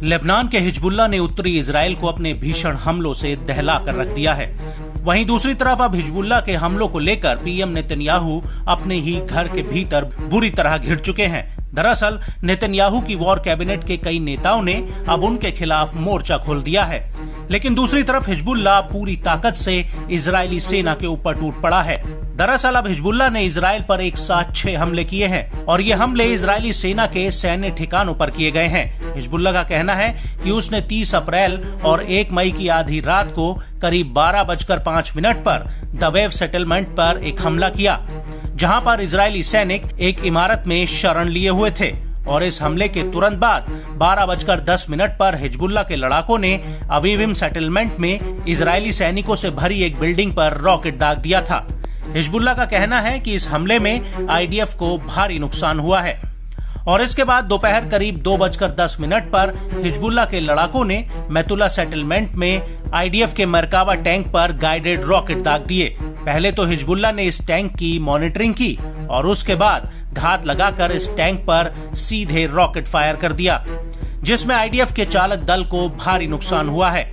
Lebanon के Hezbollah ने उत्तरी इजराइल को अपने भीषण हमलों से दहला कर रख दिया है। वहीं दूसरी तरफ अब हिजबुल्लाह के हमलों को लेकर पीएम नेतन्याहू अपने ही घर के भीतर बुरी तरह घिर चुके हैं। दरअसल नेतन्याहू की वॉर कैबिनेट के कई नेताओं ने अब उनके खिलाफ मोर्चा खोल दिया है, लेकिन दूसरी तरफ हिजबुल्लाह पूरी ताकत से इजरायली सेना के ऊपर टूट पड़ा है। दरअसल अब हिजबुल्लाह ने इजराइल पर एक साथ 6 हमले किए हैं और ये हमले इजरायली सेना के सैन्य ठिकानों पर किए गए हैं। हिजबुल्लाह का कहना है कि उसने 30 अप्रैल और 1 मई की आधी रात को करीब 12:05 पर दवेव सेटलमेंट पर एक हमला किया, जहां पर इजरायली सैनिक एक इमारत में शरण लिए हुए थे और इस हमले के तुरंत बाद 12:10 पर हिजबुल्लाह के लड़ाकों ने अवीविम सेटलमेंट में इजरायली सैनिकों से भरी एक बिल्डिंग पर रॉकेट दाग दिया था। हिजबुल्लाह का कहना है कि इस हमले में आईडीएफ को भारी नुकसान हुआ है और इसके बाद दोपहर करीब 2:10 पर हिजबुल्लाह के लड़ाकों ने मैतुला सेटलमेंट में आईडीएफ के मरकावा टैंक पर गाइडेड रॉकेट दाग दिए। पहले तो हिजबुल्लाह ने इस टैंक की मॉनिटरिंग की और उसके बाद घात लगाकर इस टैंक पर सीधे रॉकेट फायर कर दिया, जिसमें आईडीएफ के चालक दल को भारी नुकसान हुआ है।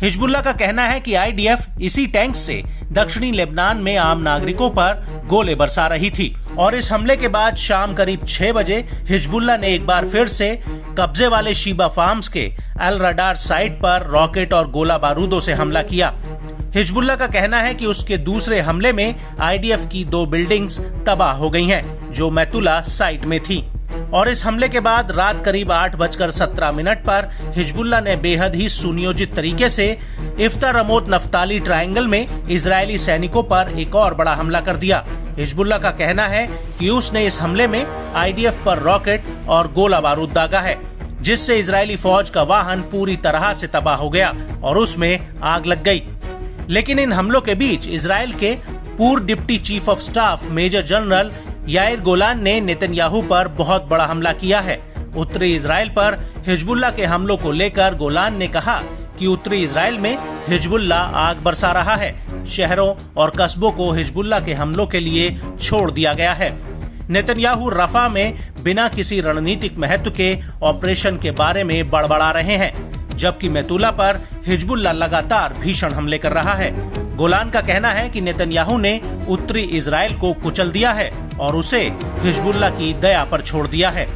हिजबुल्लाह का कहना है कि आईडीएफ इसी टैंक से दक्षिणी लेबनान में आम नागरिकों पर गोले बरसा रही थी और इस हमले के बाद शाम करीब 6 बजे हिजबुल्लाह ने एक बार फिर से कब्जे वाले शीबा फार्म्स के अल रडार साइट पर रॉकेट और गोला बारूदों से हमला किया। हिजबुल्लाह का कहना है कि उसके दूसरे हमले में आईडीएफ की 2 बिल्डिंग्स तबाह हो गई हैं, जो मैतुला साइट में थी और इस हमले के बाद रात करीब 8:17 पर हिजबुल्लाह ने बेहद ही सुनियोजित तरीके से इफ्ता रमोत नफ्ताली ट्रायंगल में इजरायली सैनिकों पर एक और बड़ा हमला कर दिया। हिजबुल्लाह का कहना है कि उसने इस हमले में आईडीएफ पर रॉकेट और गोला बारूद दागा है, जिससे इजरायली फौज का वाहन पूरी तरह से तबाह हो गया और उसमें आग लग गई। लेकिन इन हमलों के बीच इजराइल के पूर्व deputy chief of staff major general Yair Golan ने नेतन्याहू पर बहुत बड़ा हमला किया है। उत्तरी इजराइल पर हिजबुल्लाह के हमलों को लेकर गोलान ने कहा कि उत्तरी इजराइल में हिजबुल्लाह आग बरसा रहा है। शहरों और कस्बों को हिजबुल्लाह के हमलों के लिए छोड़ दिया गया है। नेतन्याहू रफा में बिना किसी रणनीतिक महत्व के ऑपरेशन के बारे में बड़बड़ा रहे हैं, जबकि मैतुला पर हिजबुल्लाह लगातार भीषण हमले कर रहा है। गोलान का कहना है कि नेतन्याहू ने उत्तरी इजराइल को कुचल दिया है और उसे हिजबुल्लाह की दया पर छोड़ दिया है।